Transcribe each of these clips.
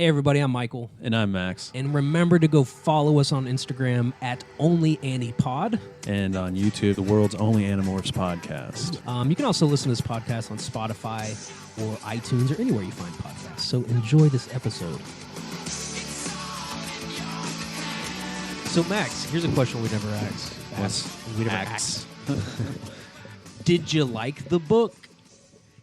Hey everybody, I'm Michael. And I'm Max. And remember to go follow us on Instagram at OnlyAnniePod. And on YouTube, the world's only Animorphs podcast. You can also listen to this podcast on Spotify or iTunes or anywhere you find podcasts. So enjoy this episode. So Max, here's a question we never asked. We never asked. Did you like the book?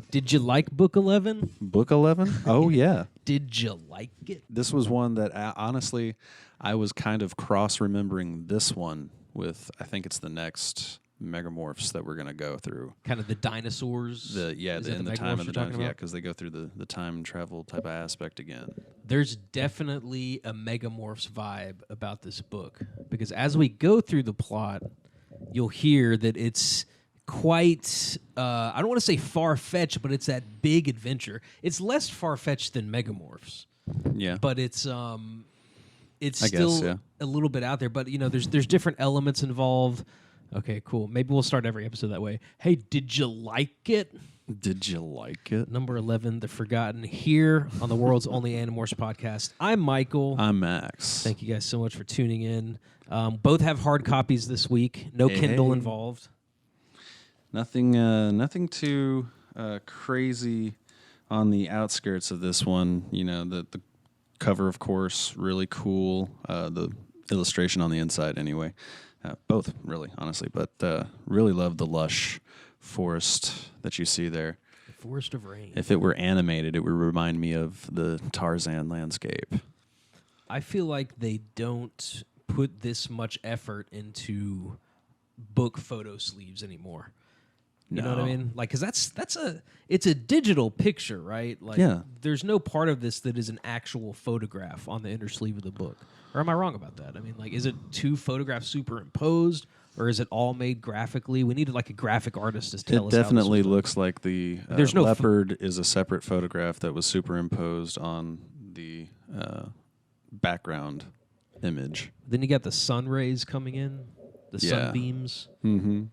Did you like book 11? Book 11? Oh, yeah. Did you like it? This was one that, honestly, I was kind of cross-remembering this one with, I think it's the next Megamorphs that we're going to go through. Kind of the dinosaurs? In the time of the dinosaurs. Yeah, because they go through the time travel type of aspect again. There's definitely a Megamorphs vibe about this book. Because as we go through the plot, you'll hear that it's quite, I don't want to say far-fetched, but it's that big adventure. It's less far-fetched than Megamorphs. Yeah. But it's still a little bit out there. But, you know, there's different elements involved. Okay, cool. Maybe we'll start every episode that way. Hey, did you like it? Did you like it? Number 11, The Forgotten, here on the world's only Animorphs podcast. I'm Michael. I'm Max. Thank you guys so much for tuning in. Both have hard copies this week. No Kindle involved. Nothing too crazy on the outskirts of this one. You know, the cover, of course, really cool. The illustration on the inside, anyway. Both, really, honestly. But really love the lush forest that you see there. The Forest of Rain. If it were animated, it would remind me of the Tarzan landscape. I feel like they don't put this much effort into book photo sleeves anymore. You know what I mean? Like, because it's a digital picture, right? Like, there's no part of this that is an actual photograph on the inner sleeve of the book. Or am I wrong about that? I mean, like, is it two photographs superimposed, or is it all made graphically? We needed like a graphic artist to tell us. It definitely looks like the leopard is a separate photograph that was superimposed on the background image. Then you got the sun rays coming in, the sunbeams. Mm-hmm.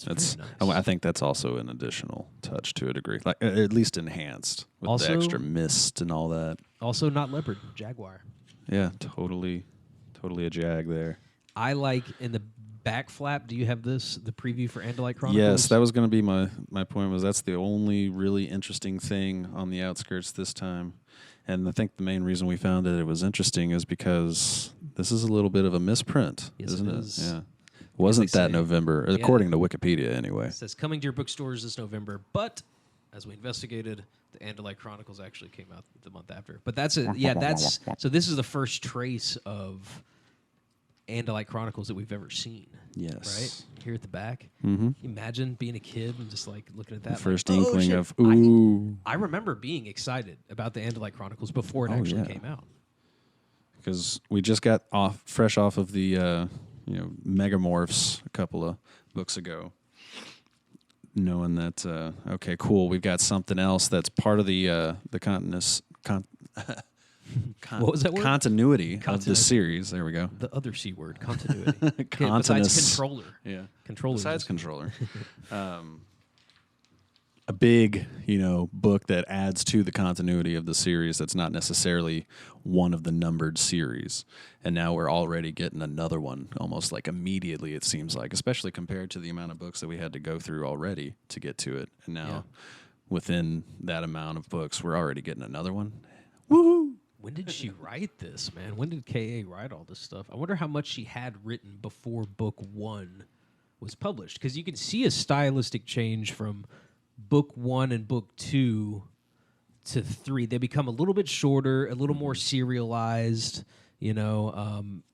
That's nice. I think that's also an additional touch to a degree, like at least enhanced with also, the extra mist and all that. Also, not leopard, jaguar. Yeah, totally a jag there. I like in the back flap. Do you have the preview for Andalite Chronicles? Yes, that was going to be my point. Was that's the only really interesting thing on the outskirts this time, and I think the main reason we found that it was interesting is because this is a little bit of a misprint, isn't it? Yeah. Wasn't that November, according to Wikipedia, anyway. It says coming to your bookstores this November, but as we investigated, the Andalite Chronicles actually came out the month after. But that's it. Yeah, so this is the first trace of Andalite Chronicles that we've ever seen. Yes. Right? Here at the back. Mm-hmm. Imagine being a kid and just like looking at that. The first like, inkling of, ooh. I remember being excited about the Andalite Chronicles before it actually came out. Because we just got fresh off of the Megamorphs a couple of books ago, knowing that okay, cool, we've got something else that's part of the what was that word? Continuity of the series. There we go. The other C word, continuity. Besides controller. Yeah. Controller. Besides controller. A big, book that adds to the continuity of the series that's not necessarily one of the numbered series. And now we're already getting another one almost like immediately, it seems like, especially compared to the amount of books that we had to go through already to get to it. And now within that amount of books, we're already getting another one. Woohoo! When did she write this, man? When did K.A. write all this stuff? I wonder how much she had written before book 1 was published. Because you can see a stylistic change from book 1 and book 2 to 3. They become a little bit shorter, a little more serialized,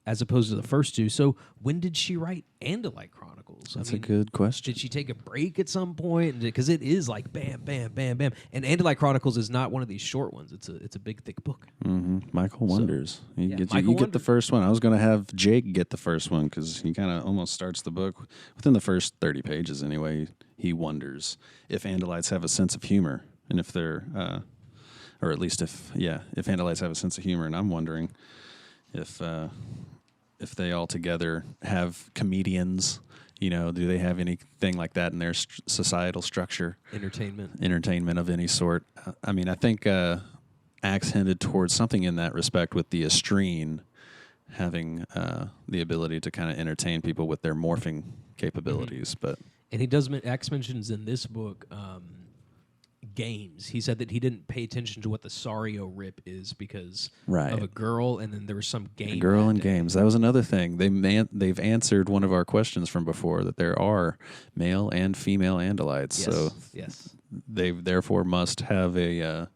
as opposed to the first two. So when did she write Andalite Chronicles? That's a good question. Did she take a break at some point? Because it is like bam, bam, bam, bam. And Andalite Chronicles is not one of these short ones. It's a big, thick book. Mm-hmm. Michael Wonders. You get the first one. I was going to have Jake get the first one because he kind of almost starts the book within the first 30 pages anyway. He wonders if Andalites have a sense of humor, and if they're, or at least if Andalites have a sense of humor, and I'm wondering if they all together have comedians. Do they have anything like that in their societal structure? Entertainment. Entertainment of any sort. I mean, I think Axe hinted towards something in that respect with the Estrine having the ability to kind of entertain people with their morphing capabilities. But and he does. Axe mentions in this book games. He said that he didn't pay attention to what the Sario Rip is because of a girl, and then there was some game. A girl in games. That was another thing. They've answered one of our questions from before that there are male and female Andalites. Yes. So yes, they therefore must have a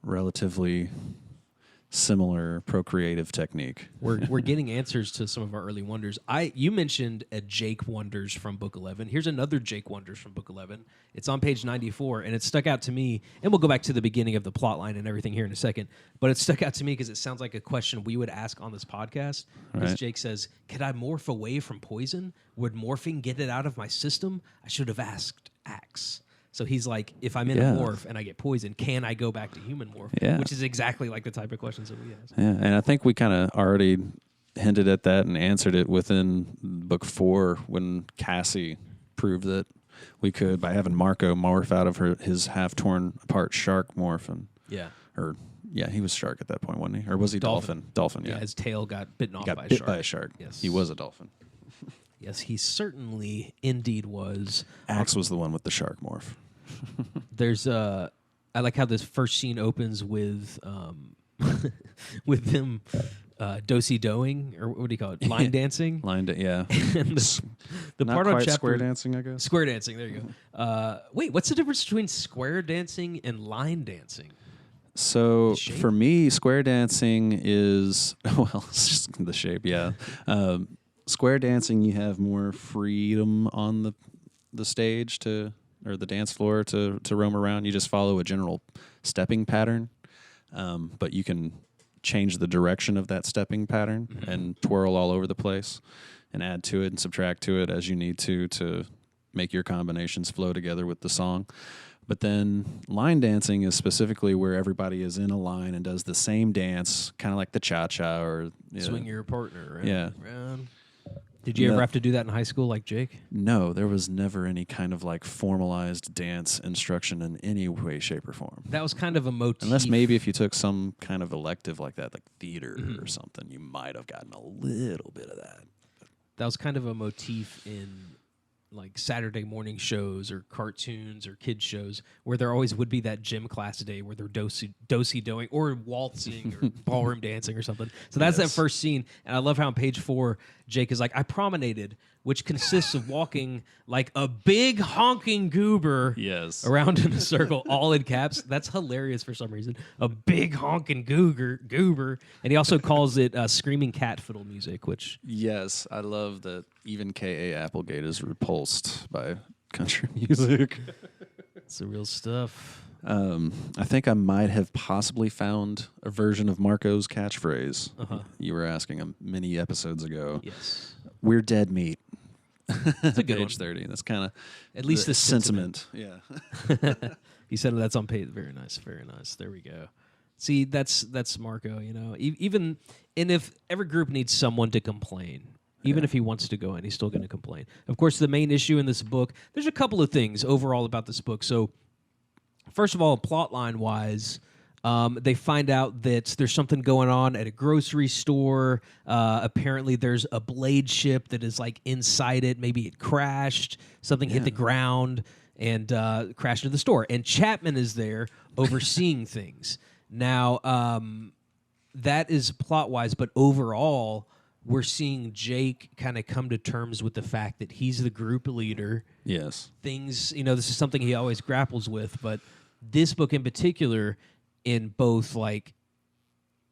relatively similar procreative technique. We're getting answers to some of our early wonders. You mentioned a Jake Wonders from Book 11. Here's another Jake Wonders from Book 11. It's on page 94, and it stuck out to me. And we'll go back to the beginning of the plot line and everything here in a second. But it stuck out to me because it sounds like a question we would ask on this podcast. Because Jake says, "Could I morph away from poison? Would morphing get it out of my system? I should have asked Axe." So he's like, if I'm in a morph and I get poisoned, can I go back to human morph? Yeah. Which is exactly like the type of questions that we ask. Yeah, and I think we kind of already hinted at that and answered it within book 4 when Cassie proved that we could by having Marco morph out of his half-torn apart shark morph. And, he was shark at that point, wasn't he? Or was he dolphin? Dolphin, yeah. His tail got bitten off by a shark. Got bit by a shark. Yes. He was a dolphin. Yes, he certainly indeed was. Axe was the one with the shark morph. There's I like how this first scene opens with with them do-si-doing, or what do you call it? Line dancing? Yeah. And the Not part quite on chapter square dancing, I guess. Square dancing, there you go. Wait, what's the difference between square dancing and line dancing? So for me, square dancing is, well, it's just the shape, yeah. Square dancing, you have more freedom on the stage or the dance floor to roam around. You just follow a general stepping pattern, but you can change the direction of that stepping pattern and twirl all over the place and add to it and subtract to it as you need to make your combinations flow together with the song. But then line dancing is specifically where everybody is in a line and does the same dance, kind of like the cha-cha or... Swing your partner around. Yeah. Around. Did you ever have to do that in high school like Jake? No, there was never any kind of like formalized dance instruction in any way, shape, or form. That was kind of a motif. Unless maybe if you took some kind of elective like that, like theater or something, you might have gotten a little bit of that. That was kind of a motif in like Saturday morning shows or cartoons or kids shows where there always would be that gym class day where they're do-si-doing or waltzing or ballroom dancing or something. So that's that first scene. And I love how on page 4, Jake is like, I promenaded, which consists of walking like a big honking goober around in a circle, all in caps. That's hilarious for some reason. A big honking goober. And he also calls it screaming cat fiddle music, which... Yes, I love that even K.A. Applegate is repulsed by country music. It's the real stuff. I think I might have possibly found a version of Marco's catchphrase. You were asking many episodes ago. Yes. We're dead meat. That's a good page 30. That's kind of at least the sentiment. Yeah. He said that's on page. Very nice. Very nice. There we go. See, that's Marco. You know, even and if every group needs someone to complain. Even if he wants to go in, he's still going to complain. Of course, the main issue in this book, there's a couple of things overall about this book. So, first of all, plotline-wise, they find out that there's something going on at a grocery store. Apparently, there's a blade ship that is like inside it. Maybe it crashed. Something hit the ground and crashed into the store. And Chapman is there overseeing things. Now, that is plot-wise, but overall... we're seeing Jake kind of come to terms with the fact that he's the group leader. Yes. Things, this is something he always grapples with, but this book in particular, in both like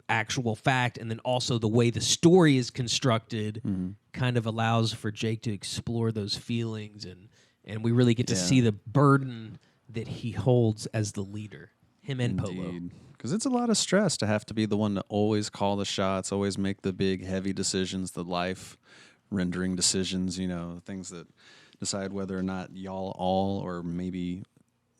actual fact and then also the way the story is constructed, kind of allows for Jake to explore those feelings, and we really get to see the burden that he holds as the leader, him and Polo. Because it's a lot of stress to have to be the one to always call the shots, always make the big, heavy decisions, the life-rendering decisions, things that decide whether or not y'all all or maybe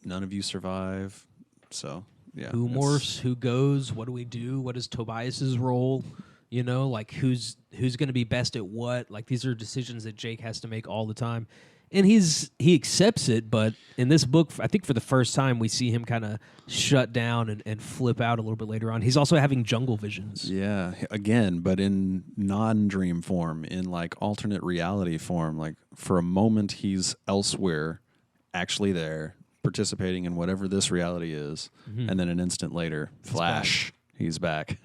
none of you survive. So, yeah. Who morphs? Who goes? What do we do? What is Tobias's role? Like who's going to be best at what? Like these are decisions that Jake has to make all the time. And he accepts it, but in this book, I think for the first time, we see him kind of shut down and flip out a little bit later on. He's also having jungle visions. Yeah, again, but in non-dream form, in like alternate reality form. Like for a moment, he's elsewhere, actually there, participating in whatever this reality is, and then an instant later, flash. He's back.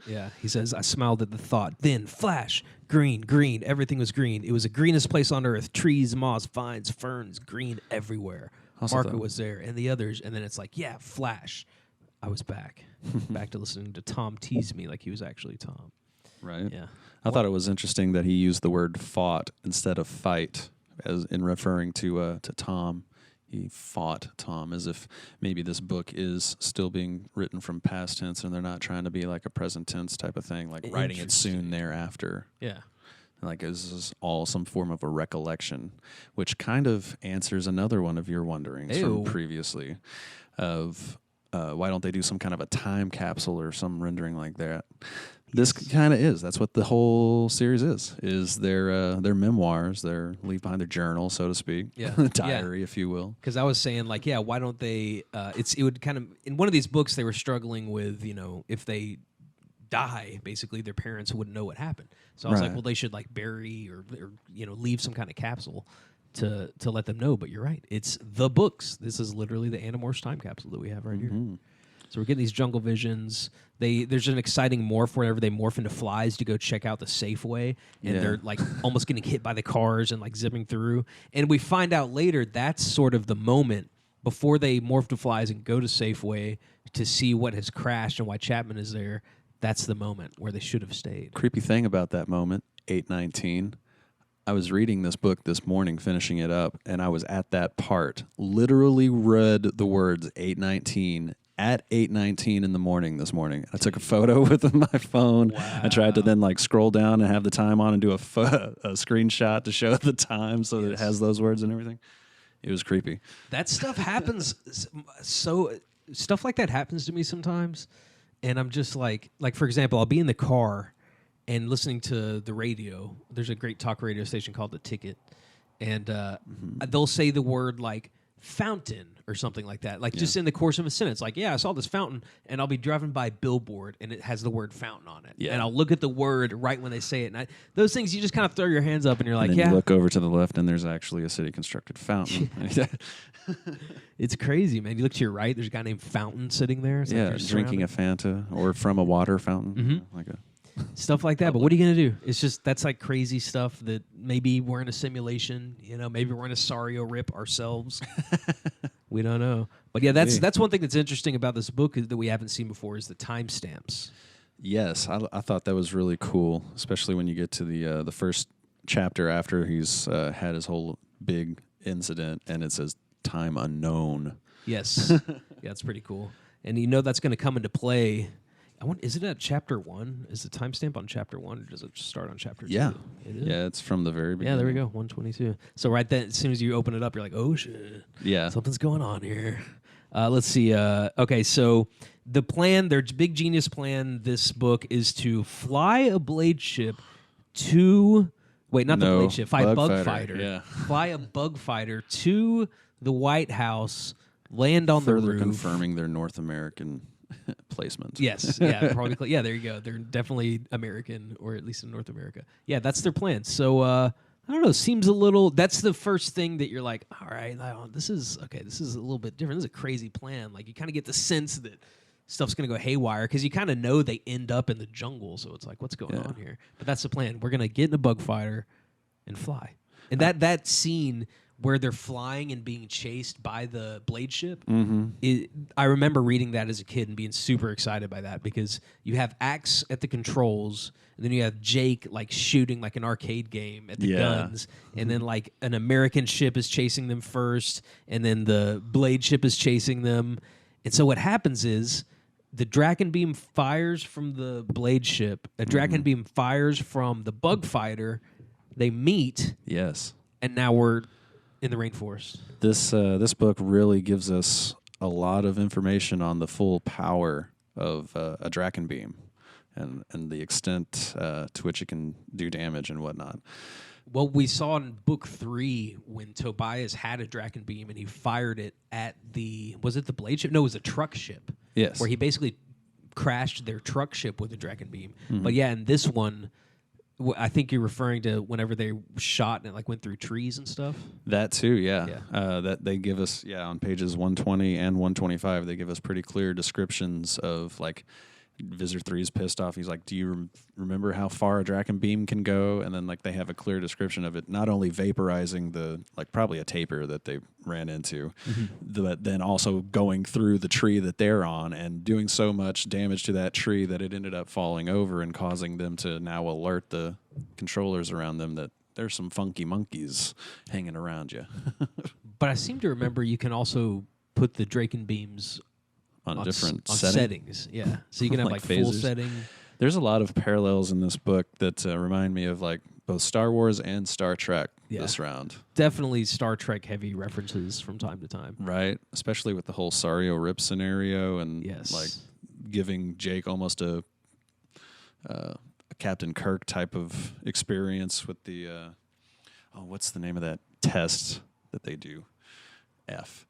Yeah, he says, I smiled at the thought. Then, flash, green, everything was green. It was the greenest place on earth. Trees, moss, vines, ferns, green everywhere. Marco was there, and the others. And then it's like, yeah, flash. I was back. Back to listening to Tom tease me like he was actually Tom. Right. Yeah. I thought it was interesting that he used the word fought instead of fight, as in referring to Tom. He fought Tom, as if maybe this book is still being written from past tense and they're not trying to be like a present tense type of thing, like writing it soon thereafter. Yeah. Like this is all some form of a recollection, which kind of answers another one of your wonderings from previously of why don't they do some kind of a time capsule or some rendering like that? This kind of is. That's what the whole series is their memoirs, their leave behind their journal, so to speak. Yeah. Diary, if you will. Because I was saying, like, yeah, why don't they, it would kind of, in one of these books, they were struggling with, if they die, basically, their parents wouldn't know what happened. So I was like, well, they should, like, bury or leave some kind of capsule to let them know. But you're right. It's the books. This is literally the Animorphs time capsule that we have right here. So we're getting these jungle visions. There's an exciting morph whenever they morph into flies to go check out the Safeway, and they're like almost getting hit by the cars and like zipping through. And we find out later that's sort of the moment before they morph to flies and go to Safeway to see what has crashed and why Chapman is there. That's the moment where they should have stayed. Creepy thing about that moment, 8:19. I was reading this book this morning, finishing it up, and I was at that part. Literally read the words 8:19 at 8:19 in the morning this morning. I took a photo with my phone. Wow. I tried to then like scroll down and have the time on and do a screenshot to show the time so that it has those words and everything. It was creepy. That stuff happens. Stuff like that happens to me sometimes, and I'm just like for example, I'll be in the car and listening to the radio. There's a great talk radio station called The Ticket, and they'll say the word like fountain or something like that, like just in the course of a sentence, like, yeah, I saw this fountain, and I'll be driving by a billboard and it has the word fountain on it, and I'll look at the word right when they say it, and those things you just kind of throw your hands up and you're like, and then you look over to the left and there's actually a city constructed fountain. It's crazy, man. You look to your right, there's a guy named Fountain sitting there. It's like drinking a Fanta or from a water fountain. Like a stuff like that. But what are you going to do? It's just, that's like crazy stuff that maybe we're in a simulation, maybe we're in a Sario Rip ourselves. We don't know. But yeah, that's one thing that's interesting about this book that we haven't seen before is the timestamps. Yes, I thought that was really cool, especially when you get to the first chapter after he's had his whole big incident and it says time unknown. Yes. Yeah, it's pretty cool. And that's going to come into play. Is it at chapter 1? Is the timestamp on chapter 1, or does it start on chapter 2? Yeah. It is? Yeah, it's from the very beginning. Yeah, there we go, 122. So right then, as soon as you open it up, you're like, oh, shit. Yeah. Something's going on here. Let's see. Okay, so the plan, their big genius plan, this book, is to fly a blade ship to... Wait, not the blade ship. Fly a bug fighter. Yeah. Fly a bug fighter to the White House, land on the roof. Further confirming their North American... placement. Yes, yeah, probably. Yeah, there you go. They're definitely American, or at least in North America. Yeah, that's their plan. So I don't know. Seems a little. That's the first thing that you're like, all right, this is okay. This is a little bit different. This is a crazy plan. Like you kind of get the sense that stuff's gonna go haywire because you kind of know they end up in the jungle. So it's like, what's going on here? But that's the plan. We're gonna get in a bug fighter and fly. And that scene where they're flying and being chased by the blade ship. I remember reading that as a kid and being super excited by that because you have Axe at the controls, and then you have Jake like shooting like an arcade game at the guns, and then like an American ship is chasing them first, and then the blade ship is chasing them. And so what happens is the Draken beam fires from the blade ship, a Draken beam fires from the bug fighter, they meet. Yes. And now we're in the rainforest. This book really gives us a lot of information on the full power of a Draken beam. and the extent to which it can do damage and whatnot. Well, we saw in book 3 when Tobias had a Draken beam and he fired it at was it the blade ship? No, it was a truck ship. Yes. Where he basically crashed their truck ship with a Draken beam. But yeah, in this one, I think you're referring to whenever they shot and it like went through trees and stuff. That too, yeah. That they give us, on pages 120 and 125, they give us pretty clear descriptions of like Visor 3's pissed off. He's like, do you remember how far a Draken beam can go? And then like they have a clear description of it not only vaporizing probably a tapir that they ran into, but then also going through the tree that they're on and doing so much damage to that tree that it ended up falling over and causing them to now alert the controllers around them that there's some funky monkeys hanging around you. But I seem to remember you can also put the Draken beams on different settings. Yeah. So you can have like full setting. There's a lot of parallels in this book that remind me of like both Star Wars and Star Trek this round. Definitely Star Trek heavy references from time to time. Right. Especially with the whole Sario Rip scenario and like giving Jake almost a Captain Kirk type of experience with the what's the name of that test that they do? F.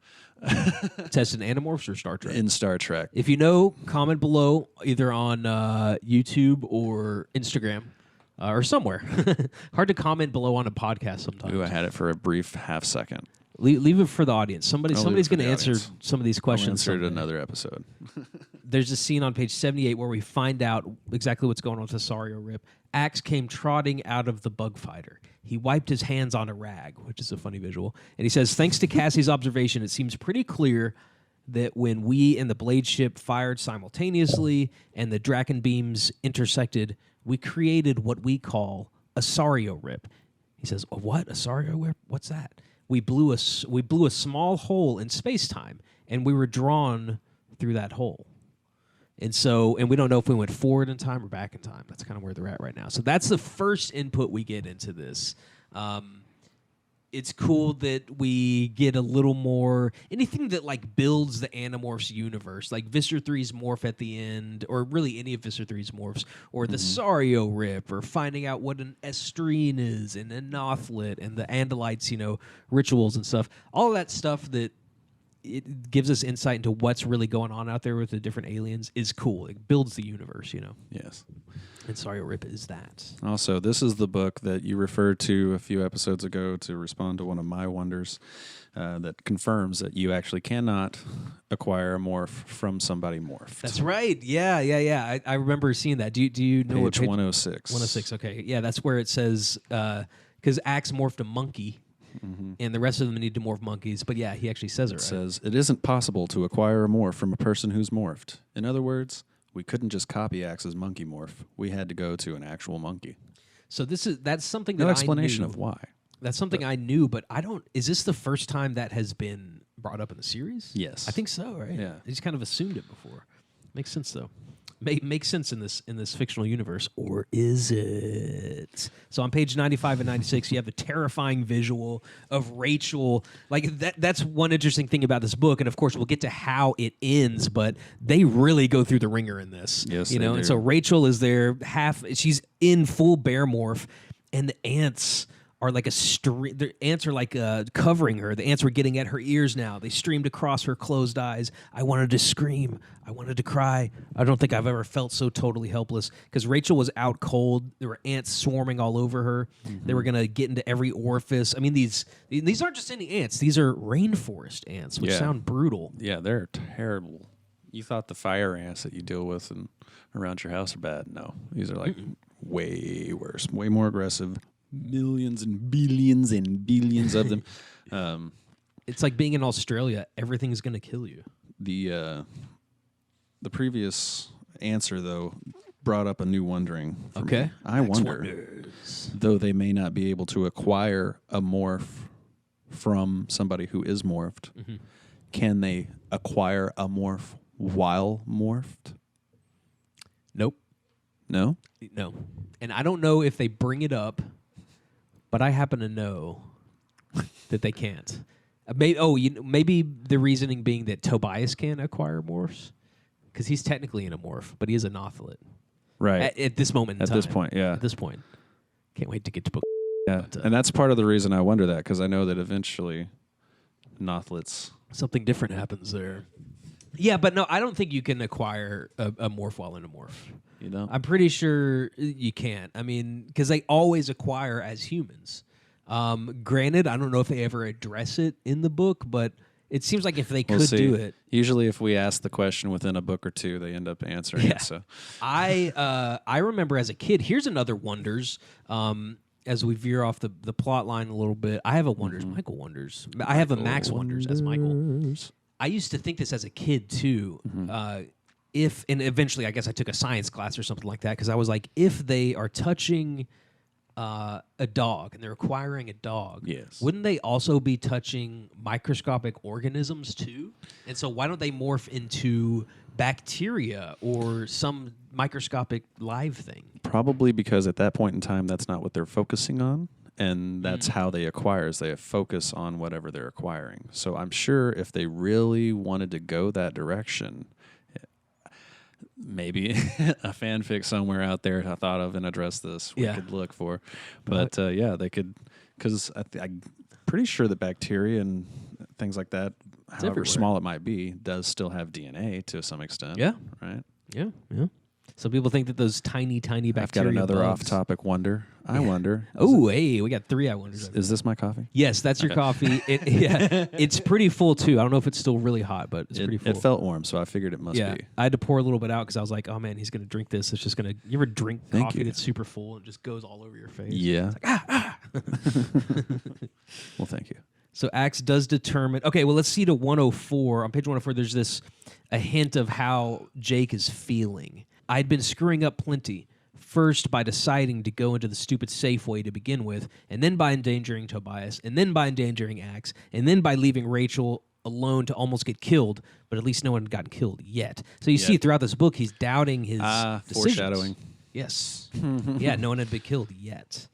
Test in Animorphs or Star Trek? In Star Trek. If you know, comment below either on YouTube or Instagram or somewhere. Hard to comment below on a podcast sometimes. Ooh, I had it for a brief half second. Leave it for the audience. Somebody's going to answer some of these questions. I'll answer it another episode. There's a scene on page 78 where we find out exactly what's going on with the Sario Rip. Axe came trotting out of the bug fighter. He wiped his hands on a rag, which is a funny visual. And he says, thanks to Cassie's observation, it seems pretty clear that when we and the blade ship fired simultaneously and the Draken beams intersected, we created what we call a Sario Rip. He says, a what? A Sario Rip? What's that? We blew a small hole in space-time, and we were drawn through that hole. And we don't know if we went forward in time or back in time. That's kind of where they're at right now. So that's the first input we get into this. It's cool that we get a little more anything that like builds the Animorphs universe, like Visor 3's morph at the end, or really any of Visor 3's morphs, or the Sario Rip, or finding out what an estrine is and a Nothlit and the Andalites, rituals and stuff. All of that stuff that it gives us insight into what's really going on out there with the different aliens is cool. It builds the universe, Yes. And Sario Rip is that. Also, this is the book that you referred to a few episodes ago to respond to one of my wonders that confirms that you actually cannot acquire a morph from somebody morphed. That's right. Yeah. I remember seeing that. Do you know page 106? 106, okay. Yeah, that's where it says, because Axe morphed a monkey, and the rest of them need to morph monkeys. But yeah, he actually says it right. It says, it isn't possible to acquire a morph from a person who's morphed. In other words, we couldn't just copy Axe's monkey morph. We had to go to an actual monkey. So that's something that no explanation of why. That's something I knew, but I don't. Is this the first time that has been brought up in the series? Yes, I think so. Right? Yeah, I just kind of assumed it before. Makes sense though. Makes sense in this fictional universe, or is it? So on page 95 and 96, you have the terrifying visual of Rachel. Like that's one interesting thing about this book, and of course we'll get to how it ends. But they really go through the ringer in this. Yes, they do. And so Rachel is there she's in full bear morph, and the ants are like the ants are like covering her. The ants were getting at her ears now. They streamed across her closed eyes. I wanted to scream. I wanted to cry. I don't think I've ever felt so totally helpless because Rachel was out cold. There were ants swarming all over her. They were going to get into every orifice. I mean, these aren't just any ants. These are rainforest ants, which sound brutal. Yeah, they're terrible. You thought the fire ants that you deal with around your house are bad. No, these are like way worse, way more aggressive. Millions and billions of them. It's like being in Australia. Everything's going to kill you. The previous answer, though, brought up a new wondering. Okay. Me. I wonder, though they may not be able to acquire a morph from somebody who is morphed, can they acquire a morph while morphed? Nope. No? No. And I don't know if they bring it up, but I happen to know that they can't. Maybe the reasoning being that Tobias can't acquire morphs because he's technically an amorph, but he is a Nothlit. Right. At this moment in time. At this point, yeah. At this point. Can't wait to get to book. Yeah, and that's part of the reason I wonder that, because I know that eventually Nothlitz... Something different happens there. Yeah, but no, I don't think you can acquire a morph while in a morph. You know? I'm pretty sure you can't. I mean, because they always acquire as humans. Granted, I don't know if they ever address it in the book, but it seems like if they could do it. Usually if we ask the question within a book or two, they end up answering it. So I remember as a kid, here's another Wonders. As we veer off the plot line a little bit, I have a Wonders, Michael Wonders. I have a Max Wonders as Michael. I used to think this as a kid too. And eventually I guess I took a science class or something like that, because I was like, if they are touching a dog and they're acquiring a dog, wouldn't they also be touching microscopic organisms too? And so why don't they morph into bacteria or some microscopic live thing? Probably because at that point in time, that's not what they're focusing on. And that's how they acquire, is they focus on whatever they're acquiring. So I'm sure if they really wanted to go that direction, maybe a fanfic somewhere out there I thought of and addressed this we could look for. But they could, because I'm pretty sure that bacteria and things like that, however small it might be, does still have DNA to some extent. Yeah. Right? Yeah. Some people think that those tiny bacteria. I've got another off-topic wonder. I wonder. Oh, hey, we got 3 I wonders. Is this my coffee? Yes, that's your coffee. It's pretty full too. I don't know if it's still really hot, but it's pretty full. It felt warm, so I figured it must be. I had to pour a little bit out because I was like, oh man, he's going to drink this. It's just going to... You ever drink coffee that's super full and it just goes all over your face? Yeah. It's like, Well, thank you. So Axe does determine... Okay, well, let's see to 104. On page 104, there's a hint of how Jake is feeling. I'd been screwing up plenty. First, by deciding to go into the stupid Safeway to begin with, and then by endangering Tobias, and then by endangering Axe, and then by leaving Rachel alone to almost get killed, but at least no one had gotten killed yet. So you see throughout this book, he's doubting his decisions. Foreshadowing. Yes. Yeah, no one had been killed yet.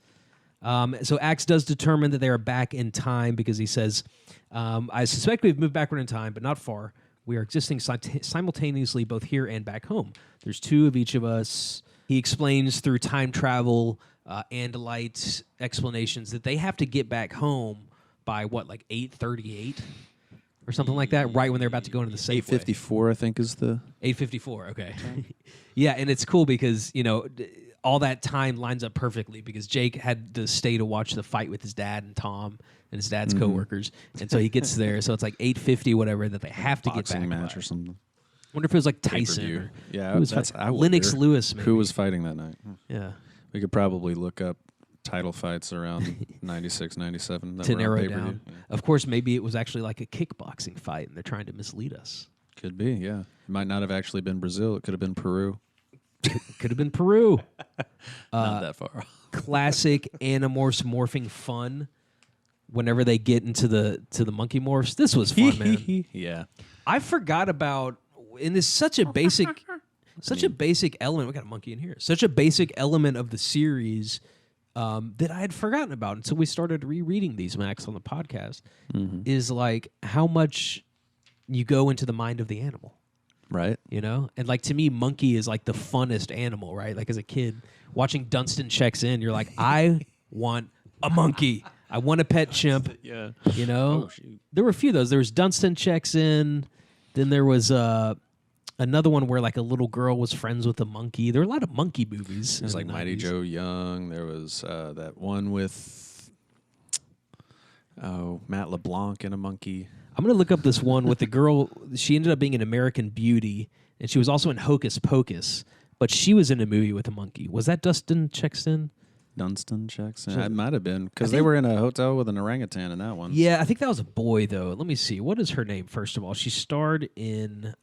So Axe does determine that they are back in time because he says, I suspect we've moved backward in time, but not far. We are existing simultaneously both here and back home. There's 2 of each of us. He explains through time travel, Andalite explanations that they have to get back home by, like 8:38 or something like that, right when they're about to go into the Safeway. 8:54, I think, is the... 8:54, okay. Yeah, and it's cool because, all that time lines up perfectly because Jake had to stay to watch the fight with his dad and Tom and his dad's coworkers. And so he gets there, so it's like 8:50, whatever, that they have to get back match by. Or something. I wonder if it was like Tyson. Yeah, who was Lennox Lewis, maybe. Who was fighting that night? Yeah. We could probably look up title fights around 96, 97. To narrow it down. Yeah. Of course, maybe it was actually like a kickboxing fight and they're trying to mislead us. Could be, yeah. It might not have actually been Brazil. It could have been Peru. Could have been Peru. Not that far. Classic Animorphs morphing fun. Whenever they get into the monkey morphs, this was fun, man. Yeah. I forgot about... And it's such a basic element. We got a monkey in here. Such a basic element of the series that I had forgotten about until we started rereading these, Max, on the podcast. Is like how much you go into the mind of the animal, right? And like to me, monkey is like the funnest animal, right? Like as a kid watching Dunstan Checks In, you're like, I want a monkey. I want a pet chimp. Yeah. Oh, there were a few of those. There was Dunstan Checks In. Then there was another one where like a little girl was friends with a monkey. There were a lot of monkey movies. There's like Mighty Joe Young. There was that one with Matt LeBlanc and a monkey. I'm going to look up this one with the girl. She ended up being an American Beauty, and she was also in Hocus Pocus, but she was in a movie with a monkey. Was that Dunstan Checks In? Dunstan Checks In? It might have been, because they were in a hotel with an orangutan in that one. Yeah, I think that was a boy, though. Let me see. What is her name, first of all? She starred in...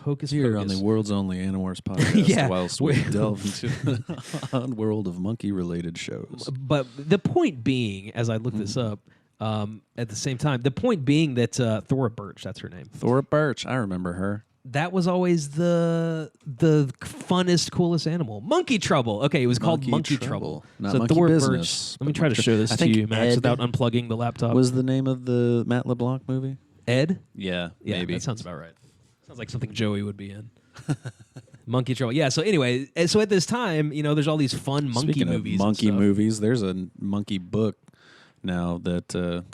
Hocus Here Pocus. on the world's only Animorphs podcast, whilst we delve into the odd world of monkey-related shows. But the point being, as I look this up, at the same time, the point being that Thora Birch, that's her name. Thora Birch, I remember her. That was always the funnest, coolest animal. Monkey Trouble. Okay, it was called Monkey Trouble. Not so Monkey Thora Business. Birch. Let me try to show this to you, Max, without unplugging the laptop. Was the name of the Matt LeBlanc movie? Ed? Yeah, yeah, maybe. That sounds about right. Sounds like something Joey would be in. Monkey Trouble. Yeah. So anyway, so at this time, there's all these fun monkey Speaking movies. Of monkey movies, there's a monkey book now that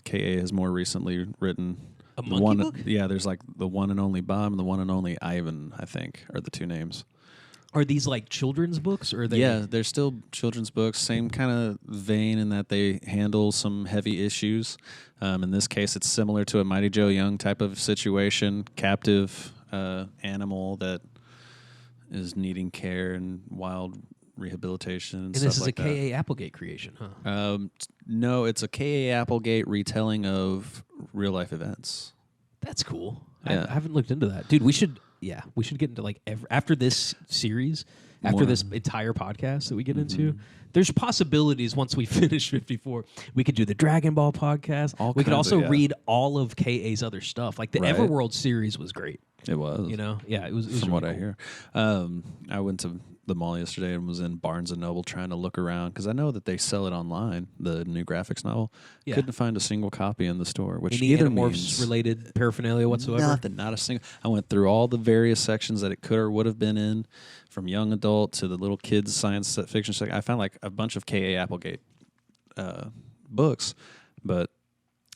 KA has more recently written. A monkey book? Yeah, there's like the one and only Bob and the one and only Ivan, I think, are the two names. Are these like children's books, or are they? Yeah, they're still children's books. Same kind of vein in that they handle some heavy issues. In this case, it's similar to a Mighty Joe Young type of situation. Captive animal that is needing care and wild rehabilitation and stuff this is like a K.A. Applegate creation, huh? No, it's a K.A. Applegate retelling of real life events. That's cool. Yeah. I haven't looked into that, dude. We should get into like after this series, after this entire podcast that we get into. There's possibilities once we finish 54. We could do the Dragon Ball podcast. We could also read all of KA's other stuff. Like the Everworld series was great. It was. Yeah, it was From really what cool. I hear. I went to the mall yesterday and was in Barnes & Noble trying to look around because I know that they sell it online, the new graphics novel. Yeah. Couldn't find a single copy in the store, which Any either Animorphs-related paraphernalia whatsoever? Nothing, not a single. I went through all the various sections that it could or would have been in, from young adult to the little kids science fiction section. I found like a bunch of K.A. Applegate books, but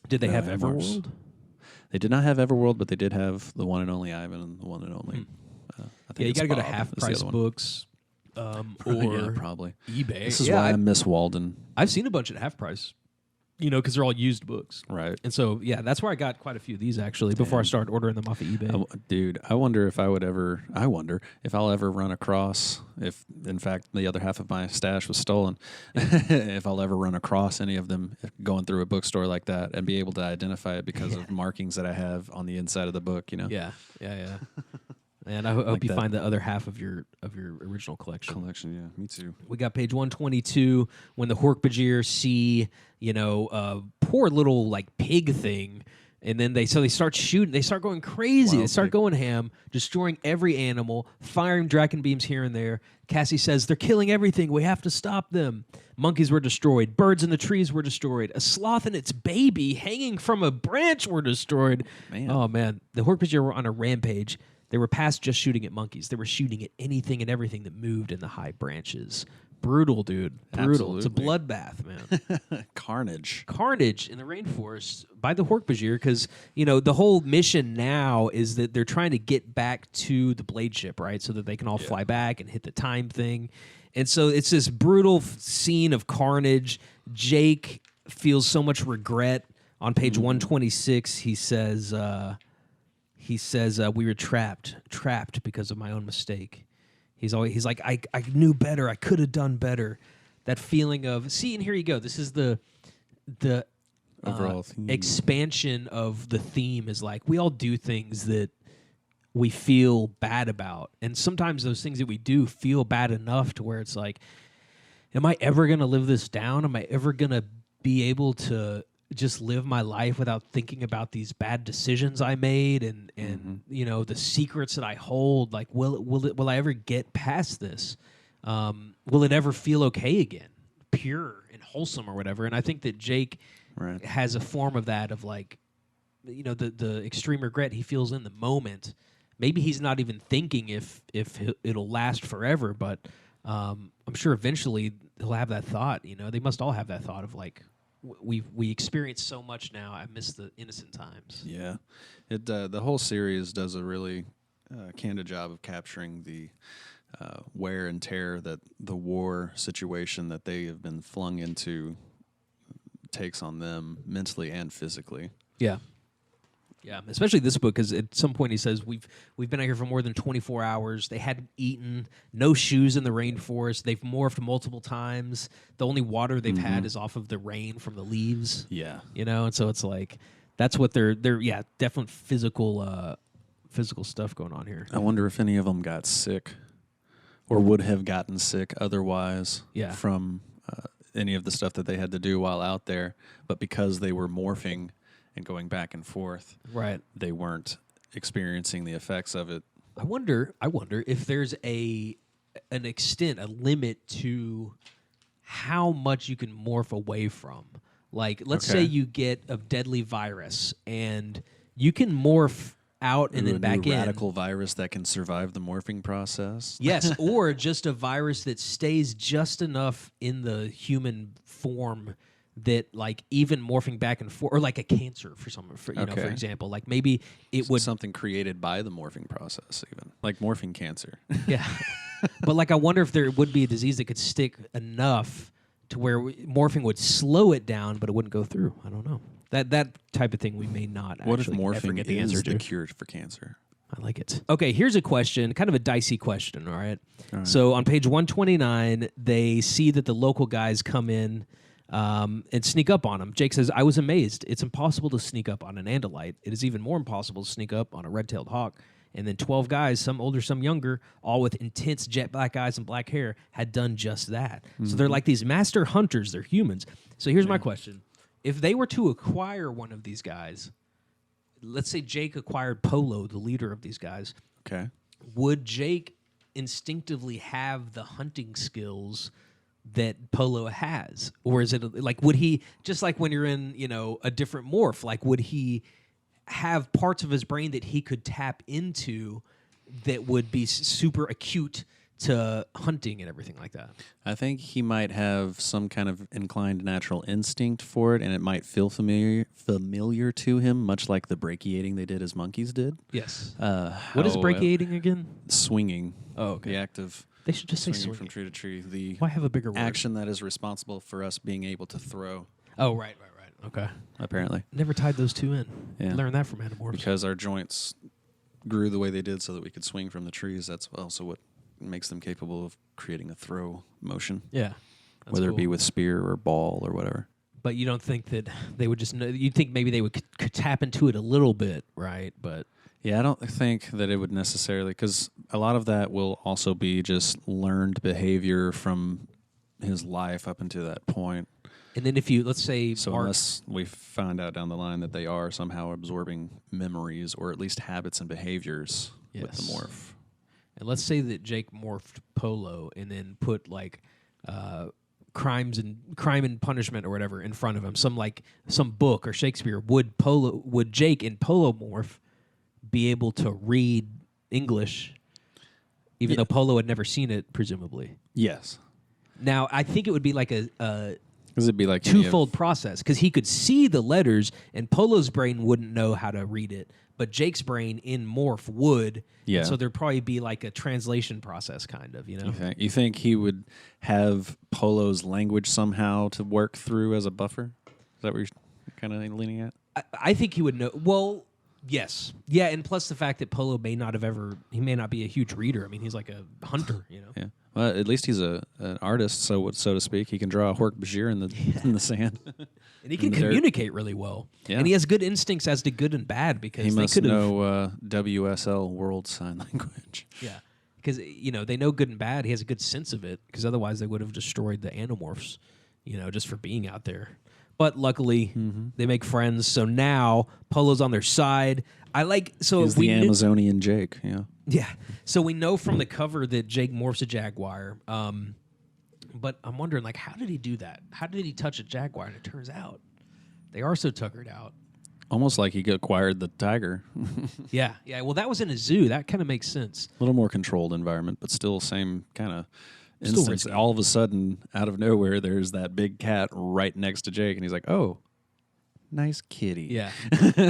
did they have Animorphs. Everworld? They did not have Everworld, but they did have the one and only Ivan and the one and only. I think you got to go to Bob Half is the Price other one. Books. Or Yeah, probably eBay. This is why I miss Walden. I've seen a bunch at Half Price, because they're all used books. Right. And so, that's where I got quite a few of these, actually, before I started ordering them off of eBay. Dude, I wonder if I'll ever run across, if in fact the other half of my stash was stolen, if I'll ever run across any of them going through a bookstore like that and be able to identify it because of markings that I have on the inside of the book, Yeah. And I hope you find the other half of your original collection. Yeah, me too. We got page 122 when the Hork-Bajir see, poor little like pig thing, and then they start shooting. They start going crazy. They start going ham, destroying every animal, firing Draken beams here and there. Cassie says they're killing everything. We have to stop them. Monkeys were destroyed. Birds in the trees were destroyed. A sloth and its baby hanging from a branch were destroyed. Man. Oh man, the Hork-Bajir were on a rampage. They were past just shooting at monkeys. They were shooting at anything and everything that moved in the high branches. Brutal, dude. Brutal. Absolutely. It's a bloodbath, man. Carnage In the rainforest by the Hork-Bajir because, the whole mission now is that they're trying to get back to the blade ship, right? So that they can all fly back and hit the time thing. And so it's this brutal scene of carnage. Jake feels so much regret. On page 126, he says... we were trapped because of my own mistake. He's like, I knew better. I could have done better. That feeling of, and here you go. This is the overall theme. Expansion of the theme is like, we all do things that we feel bad about. And sometimes those things that we do feel bad enough to where it's like, am I ever going to live this down? Am I ever going to be able to just live my life without thinking about these bad decisions I made and the secrets that I hold? Like, will I ever get past this? Will it ever feel okay again, pure and wholesome or whatever? And I think that Jake has a form of that, of like, the extreme regret he feels in the moment. Maybe he's not even thinking if it'll last forever, but I'm sure eventually he'll have that thought. They must all have that thought of like, we experience so much now. I miss the innocent times. Yeah, the whole series does a really candid job of capturing the wear and tear that the war situation that they have been flung into takes on them mentally and physically. Yeah, especially this book, because at some point he says we've been out here for more than 24 hours. They hadn't eaten, no shoes in the rainforest. They've morphed multiple times. The only water they've had is off of the rain from the leaves. Yeah, and so it's like that's what they're definitely physical stuff going on here. I wonder if any of them got sick or would have gotten sick otherwise from any of the stuff that they had to do while out there, but because they were morphing and going back and forth, right? They weren't experiencing the effects of it. I wonder if there's an limit to how much you can morph away from. Like, let's say you get a deadly virus and you can morph out and then back in. Radical virus that can survive the morphing process. Yes, or just a virus that stays just enough in the human form that, like, even morphing back and forth, or like a cancer for example, like maybe it would something created by the morphing process, even like morphing cancer. Yeah, but like I wonder if there would be a disease that could stick enough to where morphing would slow it down, but it wouldn't go through. I don't know. That type of thing we may not. What actually if morphing get the is answer the to. cure for cancer? I like it. Okay, here's a question, kind of a dicey question, all right? So on page 129, they see that the local guys come in and sneak up on him. Jake says, I was amazed. It's impossible to sneak up on an Andalite. It is even more impossible to sneak up on a red-tailed hawk. And then 12 guys, some older, some younger, all with intense jet black eyes and black hair, had done just that. So they're like these master hunters. They're humans. So here's my question. If they were to acquire one of these guys, let's say Jake acquired Polo, the leader of these guys. Okay. Would Jake instinctively have the hunting skills that Polo has? Or is it like, would he, just like when you're in, a different morph, like would he have parts of his brain that he could tap into that would be super acute to hunting and everything like that? I think he might have some kind of inclined natural instinct for it, and it might feel familiar to him, much like the brachiating they did as monkeys did. Yes. What is brachiating again? Swinging. Oh, okay. The act of they should just say swinging swinging from tree to tree. The Why have a bigger word? action that is responsible for us being able to throw. Oh, right. Okay. Apparently. Never tied those two in. Yeah. Learned that from Animorphs. Because our joints grew the way they did so that we could swing from the trees. That's also what makes them capable of creating a throw motion. Yeah. Whether it be with spear or ball or whatever. But you don't think that they would just know, you'd think maybe they could tap into it a little bit, right? But yeah, I don't think that it would necessarily, because a lot of that will also be just learned behavior from his life up until that point. And then if let's say... So unless we find out down the line that they are somehow absorbing memories or at least habits and behaviors with the morph. And let's say that Jake morphed Polo and then put like crime and punishment or whatever in front of him, some book or Shakespeare. Would Jake in Polo morph be able to read English, even though Polo had never seen it, presumably? Yes. Now I think it would be like a it'd be like twofold process, because he could see the letters and Polo's brain wouldn't know how to read it, but Jake's brain in morph would. Yeah. So there'd probably be like a translation process, kind of, You think he would have Polo's language somehow to work through as a buffer? Is that what you're kind of leaning at? I think he would know. Well, yes. Yeah, and plus the fact that Polo may not be a huge reader. I mean, he's like a hunter, Yeah. Well, at least he's an artist, so to speak. He can draw a Hork-Bajir in the sand. And he can communicate really well. Yeah. And he has good instincts as to good and bad, because he must know WSL, World Sign Language. Yeah. Because, they know good and bad. He has a good sense of it, because otherwise they would have destroyed the Animorphs, just for being out there. But luckily, they make friends. So now Polo's on their side. He's the Amazonian Jake, yeah. Yeah. So we know from the cover that Jake morphs a jaguar. But I'm wondering, how did he do that? How did he touch a jaguar? And it turns out they are so tuckered out. Almost like he acquired the tiger. Yeah. Well, that was in a zoo. That kind of makes sense. A little more controlled environment, but still same kind of instance. All of a sudden, out of nowhere, there's that big cat right next to Jake, and he's like, "Oh, nice kitty." Yeah.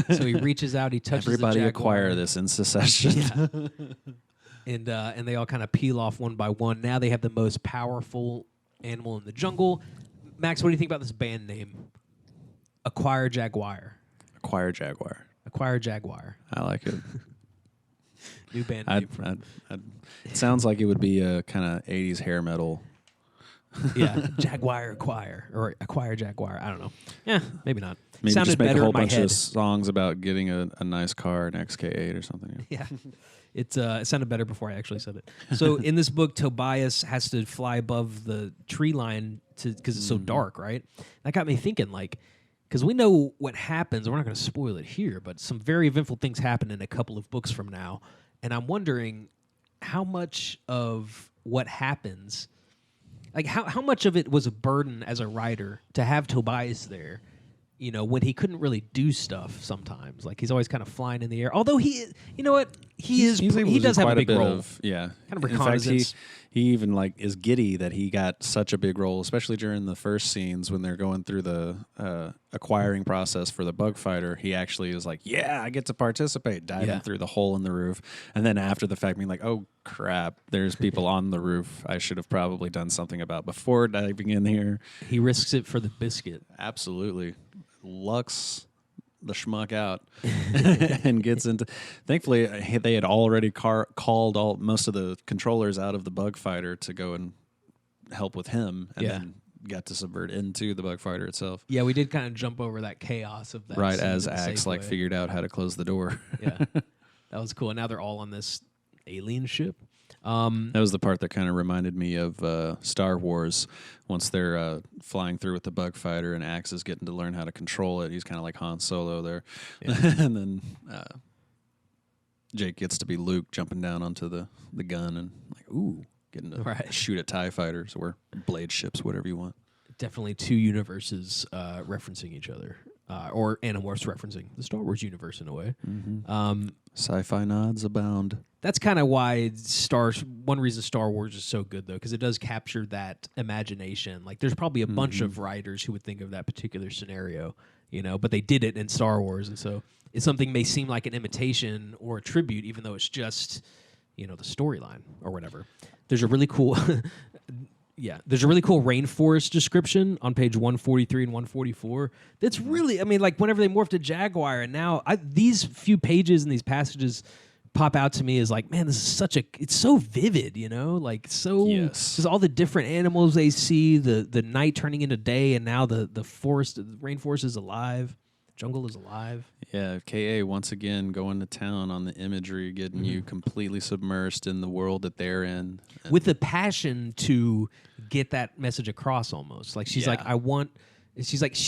So he reaches out, he touches everybody the jaguar. acquire this in succession. Yeah. And they all kind of peel off one by one. Now they have the most powerful animal in the jungle. Max, what do you think about this band name? Acquire Jaguar. Acquire Jaguar. Acquire Jaguar. I like it. New band name. It sounds like it would be a kind of 80s hair metal. Yeah, Jaguar Acquire, or Acquire Jaguar. I don't know. Yeah, maybe not. Maybe sounded just make better a whole in my bunch head. of songs about getting a nice car, an XK8 or something. Yeah. It sounded better before I actually said it. So in this book, Tobias has to fly above the tree line because it's so dark, right? That got me thinking, because we know what happens. We're not going to spoil it here, but some very eventful things happen in a couple of books from now. And I'm wondering how much of what happens, how much of it was a burden as a writer to have Tobias there when he couldn't really do stuff sometimes. Like, he's always kind of flying in the air. Although he does have a big role. Kind of reconnaissance. In fact, he even like is giddy that he got such a big role, especially during the first scenes when they're going through the acquiring process for the bug fighter. He actually is like, yeah, I get to participate, diving through the hole in the roof. And then after the fact, being like, oh, crap, there's people on the roof I should have probably done something about before diving in here. He risks it for the biscuit. Absolutely. Lucks the schmuck out and gets into. Thankfully, they had already called most of the controllers out of the bug fighter to go and help with him, and then got to subvert into the bug fighter itself. Yeah, we did kind of jump over that chaos of that. Right as Axe figured out how to close the door. Yeah, that was cool. And now they're all on this alien ship. That was the part that kind of reminded me of Star Wars. Once they're flying through with the bug fighter and Axe is getting to learn how to control it, he's kind of like Han Solo there. Yeah. And then Jake gets to be Luke jumping down onto the gun and like, ooh, getting to shoot at TIE fighters or blade ships, whatever you want. Definitely two universes referencing each other. Or Animorphs referencing the Star Wars universe in a way. Mm-hmm. Sci-fi nods abound. That's kind of why one reason Star Wars is so good, though, because it does capture that imagination. Like, there's probably a bunch of writers who would think of that particular scenario, but they did it in Star Wars, and so if something may seem like an imitation or a tribute, even though it's just, the storyline or whatever. There's a really cool... there's a really cool rainforest description on page 143 and 144. That's really, whenever they morphed a jaguar, and now these few pages and these passages pop out to me as like, man, this is it's so vivid, just all the different animals they see, the night turning into day, and now the rainforest is alive. Jungle is alive. Yeah, KA once again going to town on the imagery, getting you completely submersed in the world that they're in. With the passion to get that message across almost. Like, she's like,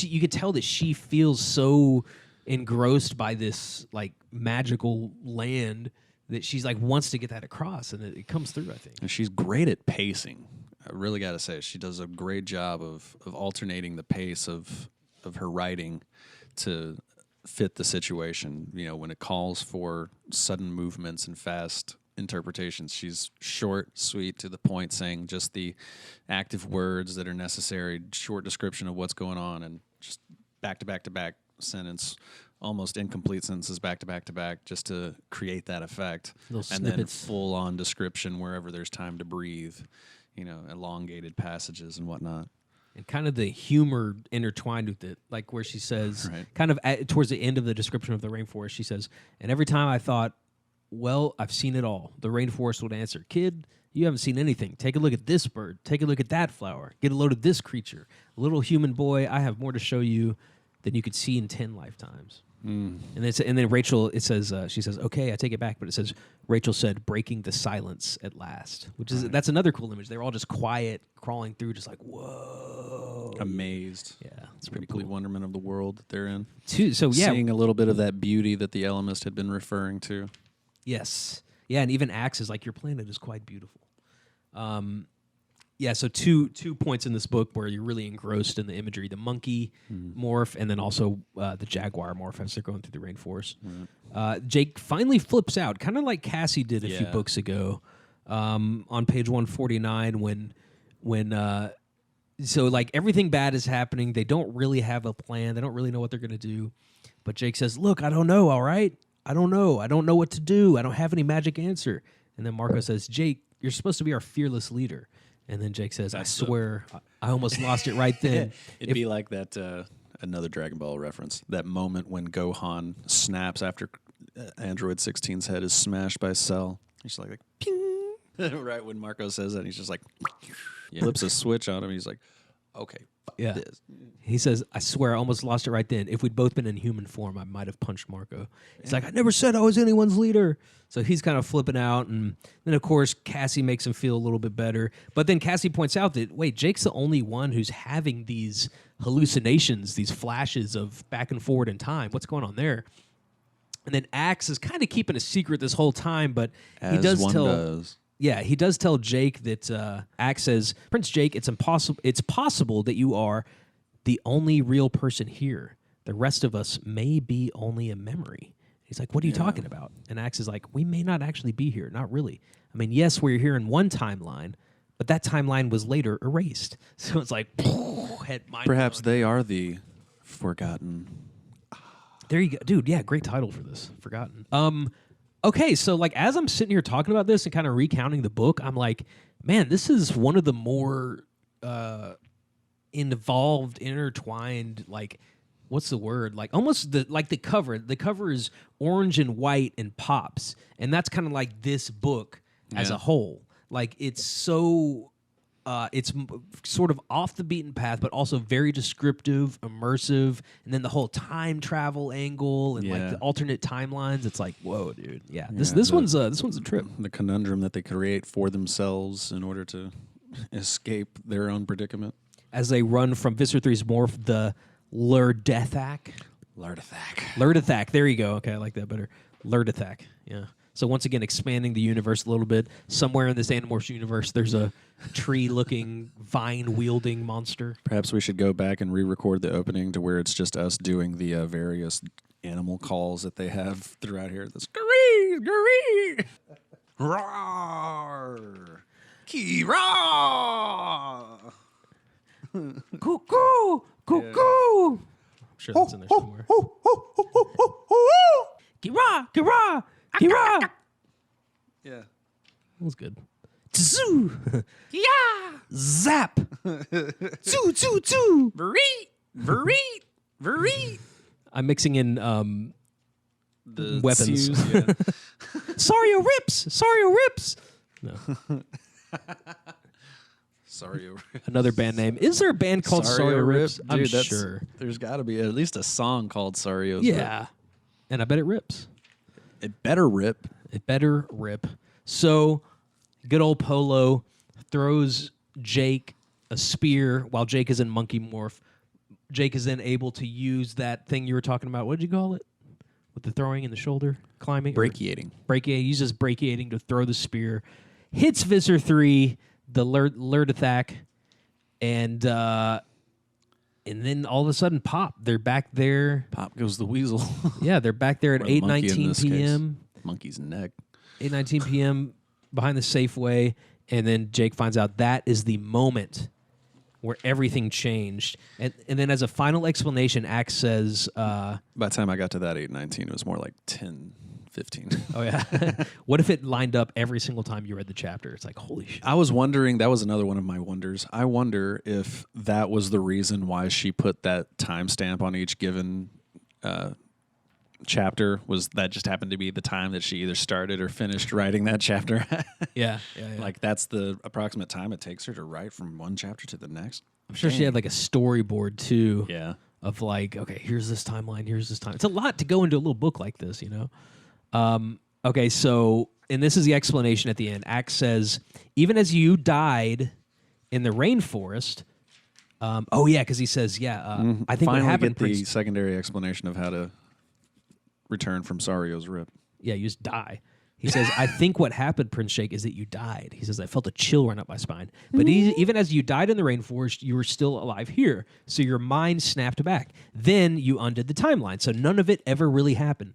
you could tell that she feels so engrossed by this, like, magical land that she's, like, wants to get that across, and it comes through, I think. And she's great at pacing. I really got to say, she does a great job of alternating the pace of her writing to fit the situation. When it calls for sudden movements and fast interpretations, she's short, sweet, to the point, saying just the active words that are necessary, short description of what's going on, and just back to back to back sentence, almost incomplete sentences back to back to back, just to create that effect. And then full on description wherever there's time to breathe, elongated passages and whatnot. And kind of the humor intertwined with it, like where she says, kind of towards the end of the description of the rainforest, she says, and every time I thought, well, I've seen it all, the rainforest would answer, kid, you haven't seen anything. Take a look at this bird. Take a look at that flower. Get a load of this creature. Little human boy, I have more to show you than you could see in 10 lifetimes. And then Rachel, it says, she says, okay, I take it back, but it says, Rachel said, breaking the silence at last, which is, that's another cool image. They're all just quiet, crawling through, just like, whoa. Amazed. Yeah, it's pretty complete cool. wonderment of the world that they're in. Seeing a little bit of that beauty that the Elemist had been referring to. Yes. Yeah, and even Axe is like, your planet is quite beautiful. So two points in this book where you're really engrossed in the imagery: the monkey morph, and then also the jaguar morph as they're going through the rainforest. Jake finally flips out, kind of like Cassie did a few books ago, on page 149 when so like everything bad is happening. They don't really have a plan. They don't really know what they're going to do. But Jake says, "Look, I don't know. All right, I don't know. I don't know what to do. I don't have any magic answer." And then Marco says, "Jake, you're supposed to be our fearless leader." And then Jake says, I swear, I almost lost it right then. It'd be like that, another Dragon Ball reference, that moment when Gohan snaps after Android 16's head is smashed by Cell. He's like ping. Right when Marco says that, he's just like, flips a switch on him. He's like, okay, fuck this. He says, I swear, I almost lost it right then. If we'd both been in human form, I might have punched Marco. He's like, I never said I was anyone's leader. So he's kind of flipping out. And then, of course, Cassie makes him feel a little bit better. But then Cassie points out that, wait, Jake's the only one who's having these hallucinations, these flashes of back and forward in time. What's going on there? And then Axe is kind of keeping a secret this whole time, but he does tell... Yeah, he does tell Jake that Axe says, Prince Jake, it's possible that you are the only real person here. The rest of us may be only a memory. He's like, what are you talking about? And Axe is like, we may not actually be here. Not really. I mean, yes, we're here in one timeline, but that timeline was later erased. So it's like, perhaps they are the forgotten. There you go. Dude, yeah, great title for this. Forgotten. Okay, so like as I'm sitting here talking about this and kind of recounting the book, I'm like, man, this is one of the more involved, intertwined, like, what's the word? Like almost the cover. The cover is orange and white and pops, and that's kind of like this book as a whole. Like it's so, it's sort of off the beaten path, but also very descriptive, immersive, and then the whole time travel angle and like the alternate timelines. It's like, whoa, dude. Yeah, this one's a trip. The conundrum that they create for themselves in order to escape their own predicament as they run from Visser 3's morph, the Lurdethak. There you go. Okay, I like that better. Lurdethak. Yeah. So once again, expanding the universe a little bit. Somewhere in this Animorphs universe, there's a tree-looking, vine-wielding monster. Perhaps we should go back and re-record the opening to where it's just us doing the various animal calls that they have throughout here. The scurry, roar, ki-ra. Cuckoo! Cuckoo! I'm sure that's in there somewhere. Kira! Kira! Kira! Yeah. That was good. Tzoo! Yeah! Zap! Zoo! Zoo! Zoo! Vereet! I'm mixing in the weapons. Yeah. Sario Rips! No. Sario Rip. Another band name. Is there a band called Sario Rips? Dude, I'm sure. There's got to be at least a song called Sario's Yeah. Rip. And I bet it rips. It better rip. It better rip. So, good old Polo throws Jake a spear while Jake is in monkey morph. Jake is then able to use that thing you were talking about. What did you call it? With the throwing in the shoulder? Climbing? Brachiating. Brachiating. He uses brachiating to throw the spear. Hits Visser 3, the Lurdethak, and then all of a sudden, pop. They're back there. Pop goes the weasel. Yeah, they're back there at 8:19 p.m. Monkey's neck. 8:19 p.m. behind the Safeway, and then Jake finds out that is the moment where everything changed. And then as a final explanation, Axe says... By the time I got to that 8:19, it was more like 10:15. Oh, yeah. What if it lined up every single time you read the chapter? It's like, holy shit. I was wondering, that was another one of my wonders. I wonder if that was the reason why she put that timestamp on each given chapter, was that just happened to be the time that she either started or finished writing that chapter. Yeah. Like that's the approximate time it takes her to write from one chapter to the next. I'm sure she had like a storyboard too. Yeah. Of like, okay, here's this timeline, here's this time. It's a lot to go into a little book like this, you know? Okay, so, and this is the explanation at the end. Axe says, even as you died in the rainforest, oh yeah, because he says, I think finally what happened... get the secondary explanation of how to return from Sario's Rip. Yeah, you just die. He says, I think what happened, Prince Jake, is that you died. He says, I felt a chill run up my spine. But even as you died in the rainforest, you were still alive here. So your mind snapped back. Then you undid the timeline. So none of it ever really happened.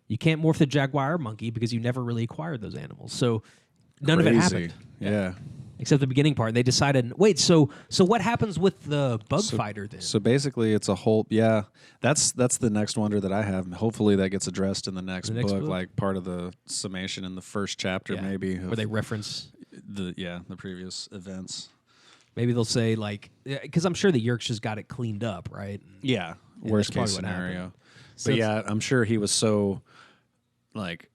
You can't morph the jaguar or monkey because you never really acquired those animals. So none of it happened. Yeah. Except the beginning part. They decided, wait, so what happens with the bug fighter then? So basically it's a whole, that's the next wonder that I have. Hopefully that gets addressed in the next book, like part of the summation in the first chapter maybe. Where they reference the previous events. Maybe they'll say like, because I'm sure the Yerks just got it cleaned up, right? Yeah, worst case scenario. But yeah, I'm sure he was so like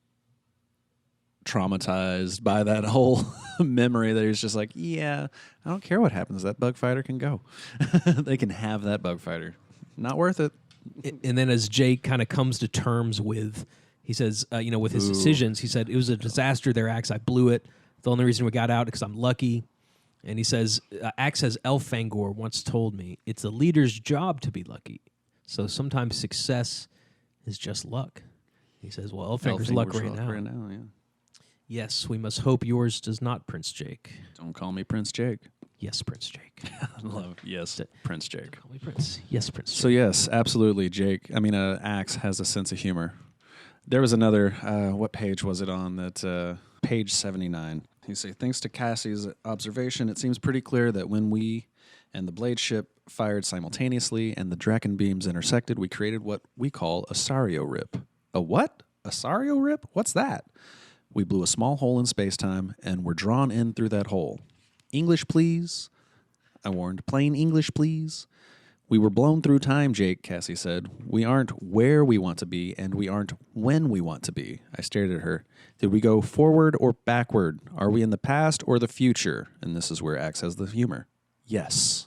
traumatized by that whole memory that he's just like, I don't care what happens. That bug fighter can go. They can have that bug fighter. Not worth it. And then as Jake kind of comes to terms with, he says, with his decisions, he said, it was a disaster there, Axe. I blew it. The only reason we got out is because I'm lucky. And he says, Axe says, Elfangor once told me, it's the leader's job to be lucky. So sometimes success is just luck. He says, well, Elfangor's luck right now. Yeah. Yes, we must hope yours does not, Prince Jake. Don't call me Prince Jake. Yes, Prince Jake. Yes, Prince Jake. Call me Prince. Yes, Prince Jake. So yes, absolutely, Jake. I mean, Axe has a sense of humor. There was another, what page was it on? That page 79. He say, thanks to Cassie's observation, it seems pretty clear that when we and the blade ship fired simultaneously and the Draken beams intersected, we created what we call a Sario Rip. A what? A Sario Rip? What's that? We blew a small hole in space-time and were drawn in through that hole. English, please? I warned. Plain English, please? We were blown through time, Jake, Cassie said. We aren't where we want to be, and we aren't when we want to be. I stared at her. Did we go forward or backward? Are we in the past or the future? And this is where Axe has the humor. Yes.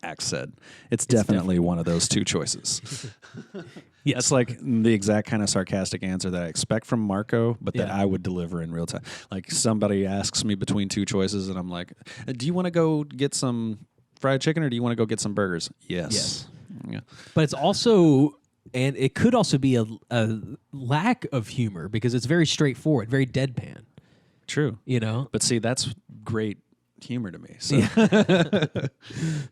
Axe said. It's definitely one of those two choices. Yes. That's like the exact kind of sarcastic answer that I expect from Marco, but that I would deliver in real time. Like somebody asks me between two choices, and I'm like, do you want to go get some fried chicken or do you want to go get some burgers? Yes. Yeah. But it's also, and it could also be a lack of humor because it's very straightforward, very deadpan. True. You know? But see, that's great humor to me. So. Yeah.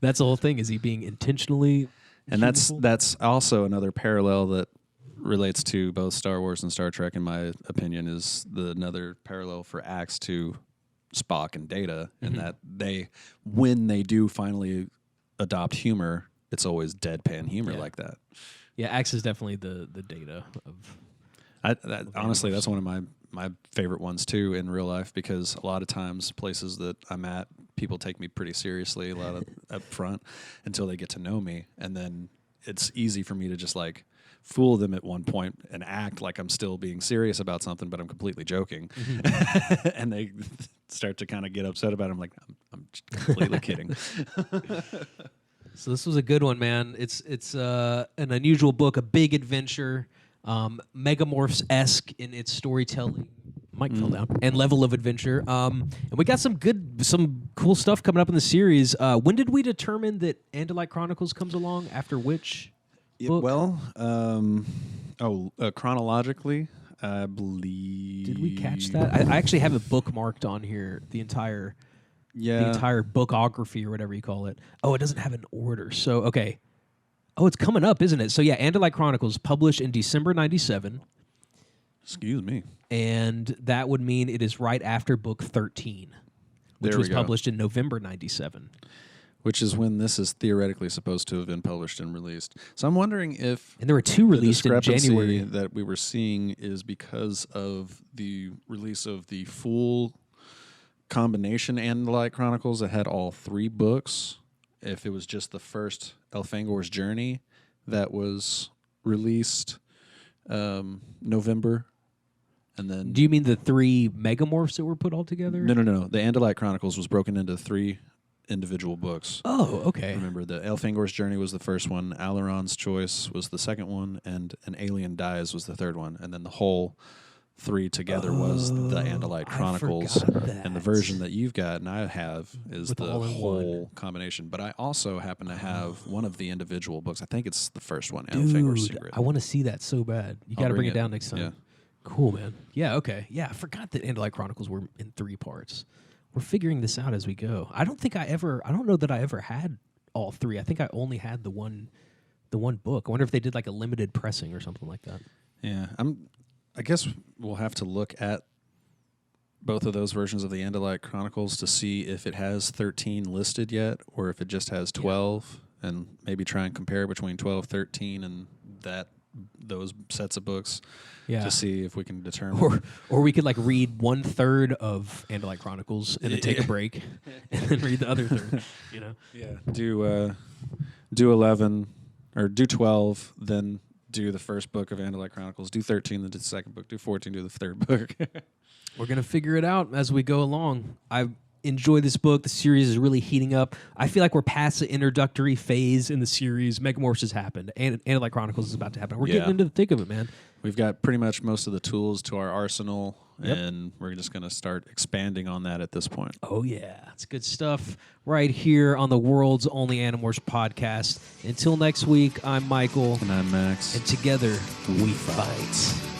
That's the whole thing. Is he being intentionally And humorful? that's also another parallel that relates to both Star Wars and Star Trek, in my opinion, is another parallel for Axe to Spock and Data, in that when they do finally adopt humor, it's always deadpan humor like that. Yeah, Axe is definitely the Data of. Honestly, that's one of my favorite ones too in real life, because a lot of times places that I'm at, people take me pretty seriously a lot of up front until they get to know me, and then it's easy for me to just like fool them at one point and act like I'm still being serious about something, but I'm completely joking. And they start to kind of get upset about it. I'm like, I'm completely kidding. So this was a good one, man. It's an unusual book, a big adventure, Megamorphs-esque in its storytelling. Mike fell down. And level of adventure. And we got some cool stuff coming up in the series. When did we determine that Andalite Chronicles comes along? After which book? Well, chronologically, I believe. Did we catch that? I actually have it bookmarked on here, the entire bookography or whatever you call it. Oh, it doesn't have an order. So, okay. Oh, it's coming up, isn't it? So, yeah, Andalite Chronicles published in December 97. Excuse me. And that would mean it is right after book 13, which was published in November 97. Which is when this is theoretically supposed to have been published and released. So I'm wondering if... And there were two released in January. That we were seeing is because of the release of the full combination Andalite Chronicles that had all three books. If it was just the first Elfangor's Journey that was released November, and then... Do you mean the three Megamorphs that were put all together? No. The Andalite Chronicles was broken into three individual books. Oh, okay. Remember, the Elfangor's Journey was the first one, Alaron's Choice was the second one, and An Alien Dies was the third one. And then the whole three together was the Andalite Chronicles. And the version that you've got and I have is with the whole combination. But I also happen to have one of the individual books. I think it's the first one, Elfangor's Secret. I want to see that so bad. You got to bring it down next time. Yeah. Cool, man. Yeah, okay. Yeah, I forgot that Andalite Chronicles were in three parts. We're figuring this out as we go. I don't know that I ever had all three. I think I only had the one book. I wonder if they did like a limited pressing or something like that. Yeah, I guess we'll have to look at both of those versions of the Andalite Chronicles to see if it has 13 listed yet or if it just has 12, and maybe try and compare between 12, 13, and those sets of books to see if we can determine. Or we could like read 1/3 of Andalite Chronicles and then take a break and then read the other third. You know? Yeah. Do 11 or do 12, then do the first book of Andalite Chronicles. Do 13, then do the second book. Do 14, do the third book. We're gonna figure it out as we go along. I enjoy this book. The series is really heating up. I feel like we're past the introductory phase in the series. Megamorphs has happened, and Andalite Chronicles is about to happen. We're getting into the thick of it, man. We've got pretty much most of the tools to our arsenal, and we're just going to start expanding on that at this point. Oh, yeah. It's good stuff right here on the world's only Animorphs podcast. Until next week, I'm Michael. And I'm Max. And together, we fight.